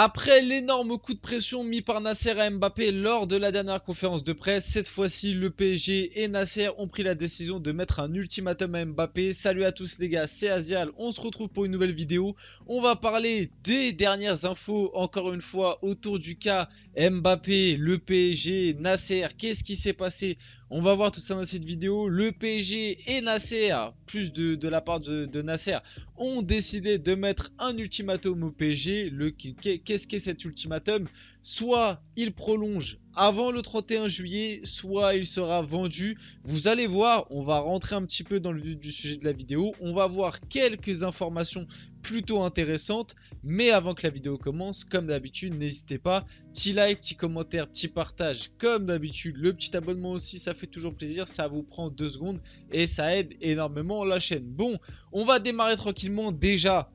Après l'énorme coup de pression mis par Nasser à Mbappé lors de la dernière conférence de presse, cette fois-ci le PSG et Nasser ont pris la décision de mettre un ultimatum à Mbappé. Salut à tous les gars, c'est Azial, on se retrouve pour une nouvelle vidéo. On va parler des dernières infos encore une fois autour du cas Mbappé, le PSG, Nasser, qu'est-ce qui s'est passé? On va voir tout ça dans cette vidéo. Le PSG et Nasser, plus de la part de Nasser, ont décidé de mettre un ultimatum au PSG. Qu'est-ce qu'est cet ultimatum? Soit il prolonge avant le 31 juillet, soit il sera vendu. Vous allez voir, on va rentrer un petit peu dans le vif du sujet de la vidéo. On va voir quelques informations plutôt intéressantes. Mais avant que la vidéo commence, comme d'habitude, n'hésitez pas. Petit like, petit commentaire, petit partage. Comme d'habitude, le petit abonnement aussi, ça fait toujours plaisir. Ça vous prend 2 secondes et ça aide énormément la chaîne. Bon, on va démarrer tranquillement. Déjà,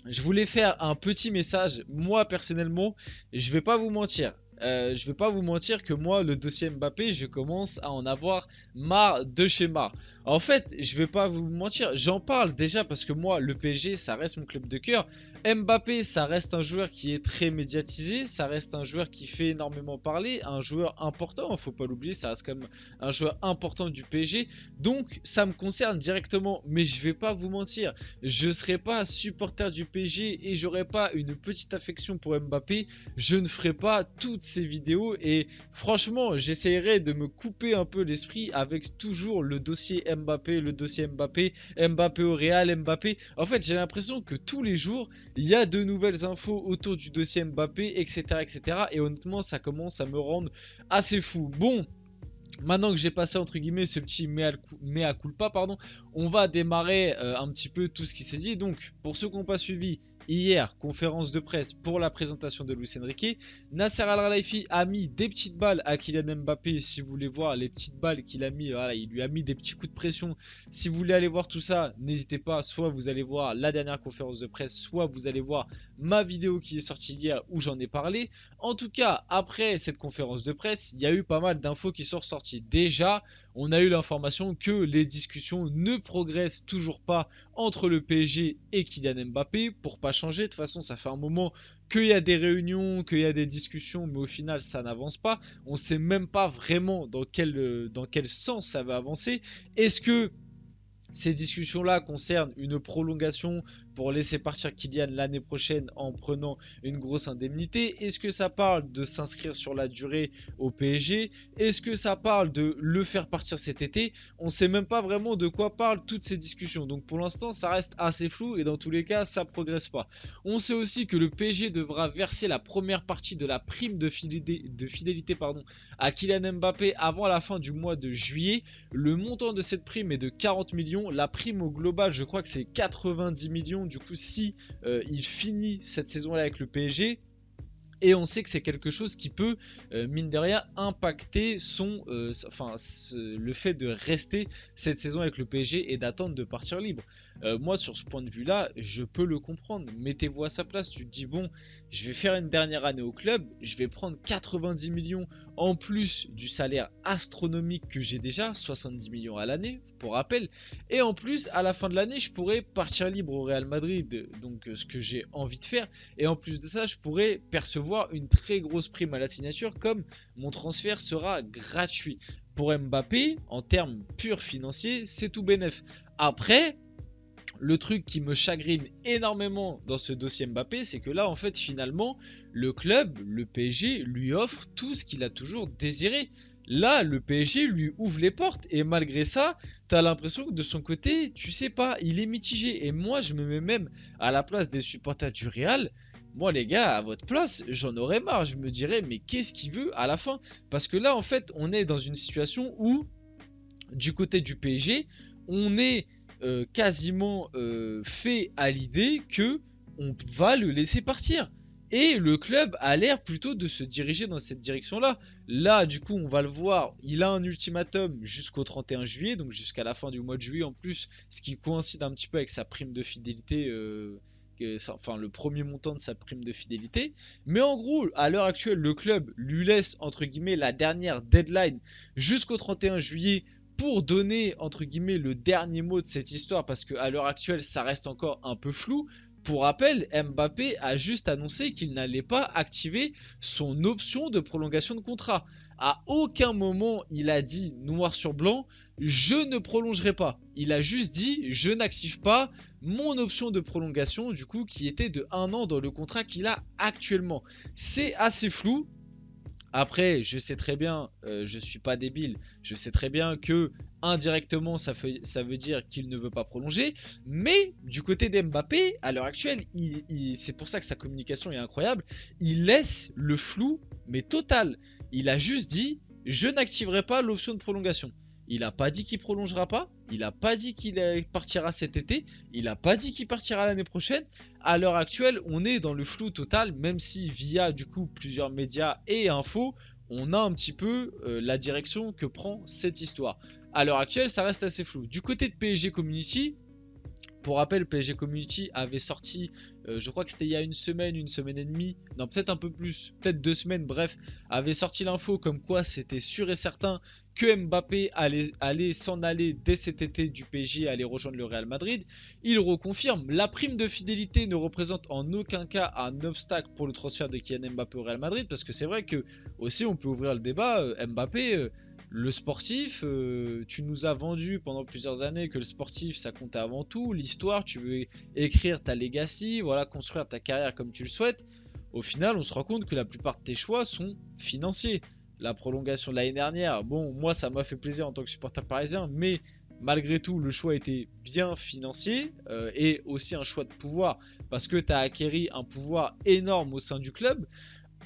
je voulais faire un petit message. Moi, personnellement, je vais pas vous mentir. Je vais pas vous mentir que moi, le dossier Mbappé, je commence à en avoir marre de chez marre. En fait, je vais pas vous mentir, j'en parle déjà parce que moi, le PSG, ça reste mon club de cœur. Mbappé, ça reste un joueur qui est très médiatisé, ça reste un joueur qui fait énormément parler, un joueur important, faut pas l'oublier, ça reste quand même un joueur important du PSG. Donc, ça me concerne directement, mais je vais pas vous mentir, je serai pas supporter du PSG et j'aurai pas une petite affection pour Mbappé, je ne ferai pas toutes ces vidéos et franchement j'essaierai de me couper un peu l'esprit avec toujours le dossier Mbappé, Mbappé au Real, Mbappé. En fait j'ai l'impression que tous les jours il y a de nouvelles infos autour du dossier Mbappé, etc. Et honnêtement ça commence à me rendre assez fou. Bon, maintenant que j'ai passé entre guillemets ce petit mea culpa, pardon, on va démarrer un petit peu tout ce qui s'est dit. Donc, pour ceux qui n'ont pas suivi, hier, conférence de presse pour la présentation de Luis Enrique, Nasser Al-Khelaifi a mis des petites balles à Kylian Mbappé. Si vous voulez voir les petites balles qu'il a mis, voilà, il lui a mis des petits coups de pression. Si vous voulez aller voir tout ça, n'hésitez pas, soit vous allez voir la dernière conférence de presse, soit vous allez voir ma vidéo qui est sortie hier où j'en ai parlé. En tout cas, après cette conférence de presse, il y a eu pas mal d'infos qui sont ressorties. Déjà, on a eu l'information que les discussions ne progressent toujours pas entre le PSG et Kylian Mbappé. Pour pas changer, de toute façon, ça fait un moment qu'il y a des réunions, qu'il y a des discussions, mais au final, ça n'avance pas. On sait même pas vraiment dans quel sens ça va avancer. Est-ce que ces discussions-là concernent une prolongation pour laisser partir Kylian l'année prochaine en prenant une grosse indemnité? Est-ce que ça parle de s'inscrire sur la durée au PSG? Est-ce que ça parle de le faire partir cet été? On ne sait même pas vraiment de quoi parlent toutes ces discussions. Donc pour l'instant, ça reste assez flou et dans tous les cas, ça ne progresse pas. On sait aussi que le PSG devra verser la première partie de la prime de fidélité à Kylian Mbappé avant la fin du mois de juillet. Le montant de cette prime est de 40 millions. La prime au global, je crois que c'est 90 millions. Du coup, si il finit cette saison-là avec le PSG, et on sait que c'est quelque chose qui peut, mine de rien, impacter le fait de rester cette saison avec le PSG et d'attendre de partir libre. Moi, sur ce point de vue-là, je peux le comprendre. Mettez-vous à sa place. Tu te dis, bon, je vais faire une dernière année au club. Je vais prendre 90 millions en plus du salaire astronomique que j'ai déjà, 70 millions à l'année, pour rappel. Et en plus, à la fin de l'année, je pourrais partir libre au Real Madrid. Donc, ce que j'ai envie de faire. Et en plus de ça, je pourrais percevoir une très grosse prime à la signature, comme mon transfert sera gratuit. Pour Mbappé, en termes purs financiers, c'est tout bénef. Après, le truc qui me chagrine énormément dans ce dossier Mbappé, c'est que là, en fait, finalement, le club, le PSG, lui offre tout ce qu'il a toujours désiré. Là, le PSG lui ouvre les portes et malgré ça, t'as l'impression que de son côté, tu sais pas, il est mitigé. Et moi, je me mets même à la place des supporters du Real. Moi, les gars, à votre place, j'en aurais marre. Je me dirais, mais qu'est-ce qu'il veut à la fin? Parce que là, en fait, on est dans une situation où, du côté du PSG, on est quasiment fait à l'idée que on va le laisser partir. Et le club a l'air plutôt de se diriger dans cette direction-là. Là, du coup, on va le voir, il a un ultimatum jusqu'au 31 juillet, donc jusqu'à la fin du mois de juillet en plus, ce qui coïncide un petit peu avec sa prime de fidélité, enfin le premier montant de sa prime de fidélité. Mais en gros, à l'heure actuelle, le club lui laisse, entre guillemets, la dernière deadline jusqu'au 31 juillet pour donner, entre guillemets, le dernier mot de cette histoire, parce qu'à l'heure actuelle, ça reste encore un peu flou. Pour rappel, Mbappé a juste annoncé qu'il n'allait pas activer son option de prolongation de contrat. À aucun moment il a dit noir sur blanc, je ne prolongerai pas. Il a juste dit, je n'active pas mon option de prolongation, du coup, qui était de 1 an dans le contrat qu'il a actuellement. C'est assez flou. Après, je sais très bien, je suis pas débile, je sais très bien que indirectement ça veut dire qu'il ne veut pas prolonger, mais du côté d'Mbappé, à l'heure actuelle, c'est pour ça que sa communication est incroyable, il laisse le flou, mais total. Il a juste dit, je n'activerai pas l'option de prolongation. Il n'a pas dit qu'il prolongera pas, il n'a pas dit qu'il partira cet été, il n'a pas dit qu'il partira l'année prochaine. À l'heure actuelle, on est dans le flou total, même si via du coup plusieurs médias et infos, on a un petit peu la direction que prend cette histoire. À l'heure actuelle, ça reste assez flou. Du côté de PSG Community, pour rappel, PSG Community avait sorti, je crois que c'était il y a une semaine et demie, non peut-être un peu plus, peut-être 2 semaines, bref, avait sorti l'info comme quoi c'était sûr et certain que Mbappé allait s'en aller dès cet été du PSG, aller rejoindre le Real Madrid. Il reconfirme, la prime de fidélité ne représente en aucun cas un obstacle pour le transfert de Kylian Mbappé au Real Madrid, parce que c'est vrai que aussi on peut ouvrir le débat, Mbappé... le sportif, tu nous as vendu pendant plusieurs années que le sportif ça comptait avant tout, l'histoire, tu veux écrire ta legacy, voilà, construire ta carrière comme tu le souhaites. Au final, on se rend compte que la plupart de tes choix sont financiers. La prolongation de l'année dernière, bon, moi ça m'a fait plaisir en tant que supporter parisien, mais malgré tout, le choix était bien financier et aussi un choix de pouvoir parce que tu as acquéri un pouvoir énorme au sein du club.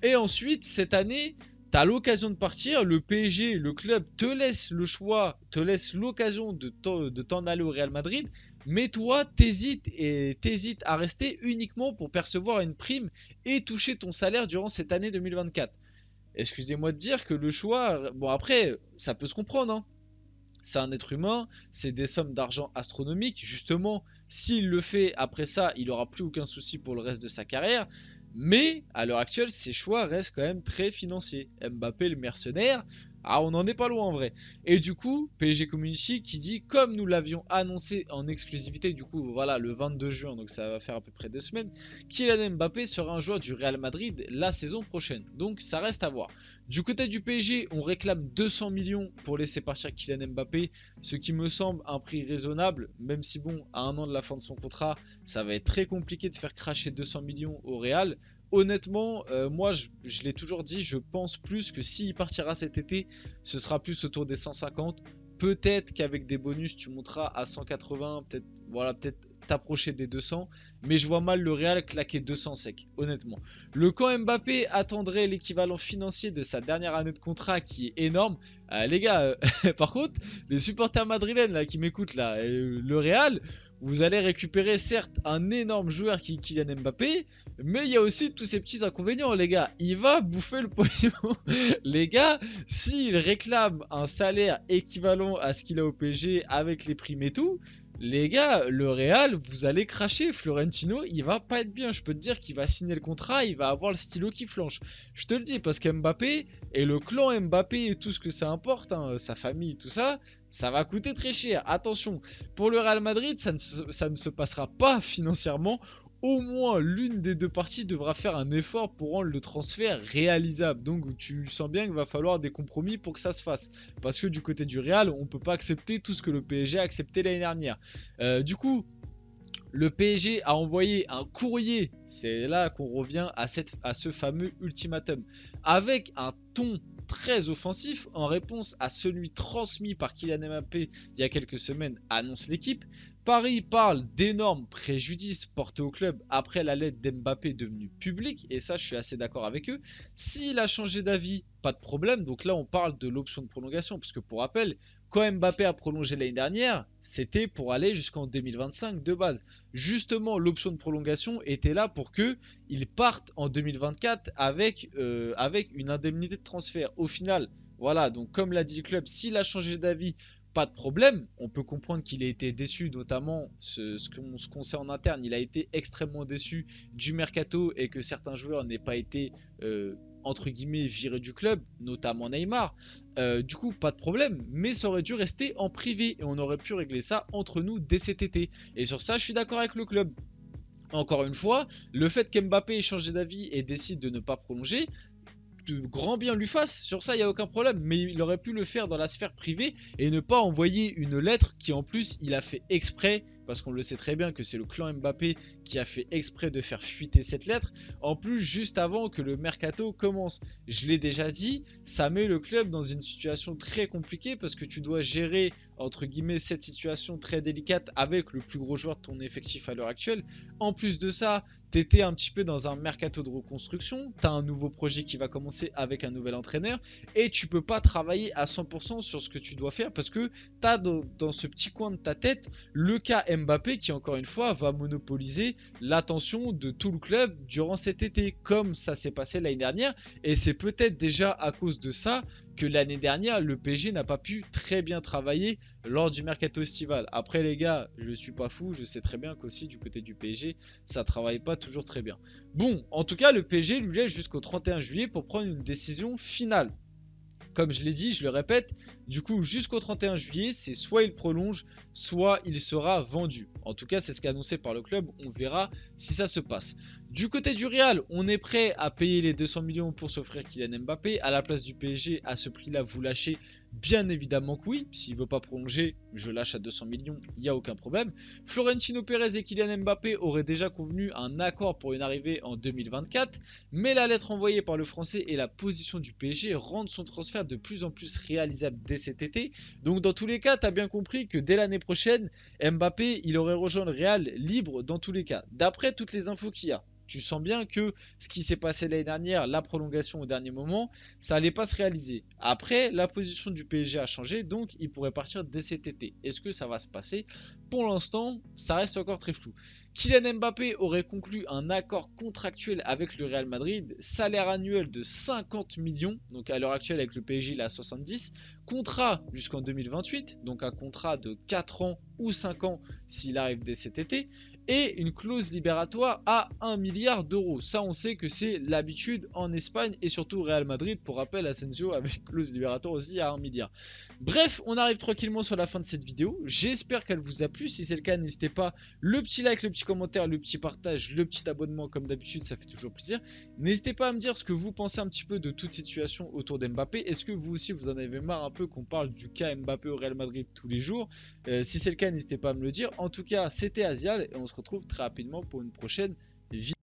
Et ensuite, cette année, tu as l'occasion de partir, le PSG, le club te laisse le choix, te laisse l'occasion de t'en aller au Real Madrid, mais toi, t'hésites à rester uniquement pour percevoir une prime et toucher ton salaire durant cette année 2024. Excusez-moi de dire que le choix, bon après, ça peut se comprendre, hein. C'est un être humain, c'est des sommes d'argent astronomiques. Justement, s'il le fait après ça, il n'aura plus aucun souci pour le reste de sa carrière. Mais à l'heure actuelle, ses choix restent quand même très financiers. Mbappé, le mercenaire, ah, on n'en est pas loin en vrai. Et du coup, PSG Community qui dit, comme nous l'avions annoncé en exclusivité, du coup, voilà, le 22 juin, donc ça va faire à peu près 2 semaines, Kylian Mbappé sera un joueur du Real Madrid la saison prochaine. Donc ça reste à voir. Du côté du PSG, on réclame 200 millions pour laisser partir Kylian Mbappé, ce qui me semble un prix raisonnable, même si bon, à 1 an de la fin de son contrat, ça va être très compliqué de faire cracher 200 millions au Real. Honnêtement, moi je l'ai toujours dit, je pense plus que s'il partira cet été, ce sera plus autour des 150. Peut-être qu'avec des bonus, tu monteras à 180, peut-être voilà, peut-être t'approcher des 200. Mais je vois mal le Real claquer 200 sec, honnêtement. Le camp Mbappé attendrait l'équivalent financier de sa dernière année de contrat qui est énorme. Les gars, par contre, les supporters madrilènes là, qui m'écoutent là, le Real, vous allez récupérer certes un énorme joueur qui est Kylian Mbappé, mais il y a aussi tous ces petits inconvénients, les gars. Il va bouffer le pognon. Les gars, s'il réclame un salaire équivalent à ce qu'il a au PSG avec les primes et tout, les gars, le Real, vous allez cracher. Florentino, il va pas être bien. Je peux te dire qu'il va signer le contrat, il va avoir le stylo qui flanche. Je te le dis, parce qu'Mbappé et le clan Mbappé et tout ce que ça importe, hein, sa famille, tout ça, ça va coûter très cher. Attention, pour le Real Madrid, ça ne se passera pas financièrement. Au moins l'une des deux parties devra faire un effort pour rendre le transfert réalisable. Donc tu sens bien qu'il va falloir des compromis pour que ça se fasse. Parce que du côté du Real, on ne peut pas accepter tout ce que le PSG a accepté l'année dernière. Du coup, le PSG a envoyé un courrier, c'est là qu'on revient à ce fameux ultimatum, avec un ton très offensif en réponse à celui transmis par Kylian Mbappé il y a quelques semaines, annonce l'équipe. Paris parle d'énormes préjudices portés au club après la lettre d'Mbappé devenue publique, et ça je suis assez d'accord avec eux. S'il a changé d'avis, pas de problème, donc là on parle de l'option de prolongation, parce que pour rappel, quand Mbappé a prolongé l'année dernière, c'était pour aller jusqu'en 2025 de base. Justement, l'option de prolongation était là pour qu'il parte en 2024 avec une indemnité de transfert. Au final, voilà, donc comme l'a dit le club, s'il a changé d'avis, pas de problème. On peut comprendre qu'il a été déçu, notamment ce qu'on sait en interne. Il a été extrêmement déçu du mercato et que certains joueurs n'aient pas été entre guillemets virés du club, notamment Neymar. Du coup, pas de problème, mais ça aurait dû rester en privé et on aurait pu régler ça entre nous dès cet été. Et sur ça, je suis d'accord avec le club. Encore une fois, le fait qu'Mbappé ait changé d'avis et décide de ne pas prolonger, de grand bien lui fasse, sur ça il n'y a aucun problème, mais il aurait pu le faire dans la sphère privée et ne pas envoyer une lettre qui en plus il a fait exprès, parce qu'on le sait très bien que c'est le clan Mbappé qui a fait exprès de faire fuiter cette lettre, en plus juste avant que le mercato commence. Je l'ai déjà dit, ça met le club dans une situation très compliquée parce que tu dois gérer entre guillemets cette situation très délicate avec le plus gros joueur de ton effectif à l'heure actuelle. En plus de ça, t'étais un petit peu dans un mercato de reconstruction, t'as un nouveau projet qui va commencer avec un nouvel entraîneur et tu peux pas travailler à 100% sur ce que tu dois faire parce que t'as dans ce petit coin de ta tête le cas Mbappé qui encore une fois va monopoliser l'attention de tout le club durant cet été comme ça s'est passé l'année dernière et c'est peut-être déjà à cause de ça que l'année dernière, le PSG n'a pas pu très bien travailler lors du mercato estival. Après les gars, je suis pas fou, je sais très bien qu'aussi du côté du PSG, ça travaille pas toujours très bien. Bon, en tout cas, le PSG lui laisse jusqu'au 31 juillet pour prendre une décision finale. Comme je l'ai dit, je le répète, du coup jusqu'au 31 juillet, c'est soit il prolonge, soit il sera vendu. En tout cas, c'est ce qu'a annoncé par le club, on verra si ça se passe. Du côté du Real, on est prêt à payer les 200 millions pour s'offrir Kylian Mbappé. À la place du PSG, à ce prix-là, vous lâchez bien évidemment que oui. S'il ne veut pas prolonger, je lâche à 200 millions, il n'y a aucun problème. Florentino Pérez et Kylian Mbappé auraient déjà convenu un accord pour une arrivée en 2024, mais la lettre envoyée par le Français et la position du PSG rendent son transfert de plus en plus réalisable dès cet été. Donc dans tous les cas, tu as bien compris que dès l'année prochaine, Mbappé, il aurait rejoint le Real libre dans tous les cas. D'après toutes les infos qu'il y a. Tu sens bien que ce qui s'est passé l'année dernière, la prolongation au dernier moment, ça allait pas se réaliser. Après, la position du PSG a changé, donc il pourrait partir dès cet été. Est-ce que ça va se passer? Pour l'instant, ça reste encore très flou. Kylian Mbappé aurait conclu un accord contractuel avec le Real Madrid, salaire annuel de 50 millions, donc à l'heure actuelle avec le PSG il est à 70, contrat jusqu'en 2028, donc un contrat de 4 ans ou 5 ans s'il arrive dès cet été, et une clause libératoire à 1 milliard d'euros. Ça, on sait que c'est l'habitude en Espagne et surtout au Real Madrid. Pour rappel, Asensio avec une clause libératoire aussi à 1 milliard. Bref, on arrive tranquillement sur la fin de cette vidéo. J'espère qu'elle vous a plu. Si c'est le cas, n'hésitez pas. Le petit like, le petit commentaire, le petit partage, le petit abonnement, comme d'habitude, ça fait toujours plaisir. N'hésitez pas à me dire ce que vous pensez un petit peu de toute situation autour d'Mbappé. Est-ce que vous aussi, vous en avez marre un peu qu'on parle du cas Mbappé au Real Madrid tous les jours? Si c'est le cas, n'hésitez pas à me le dire. En tout cas, c'était Asial et on se retrouve très rapidement pour une prochaine vidéo.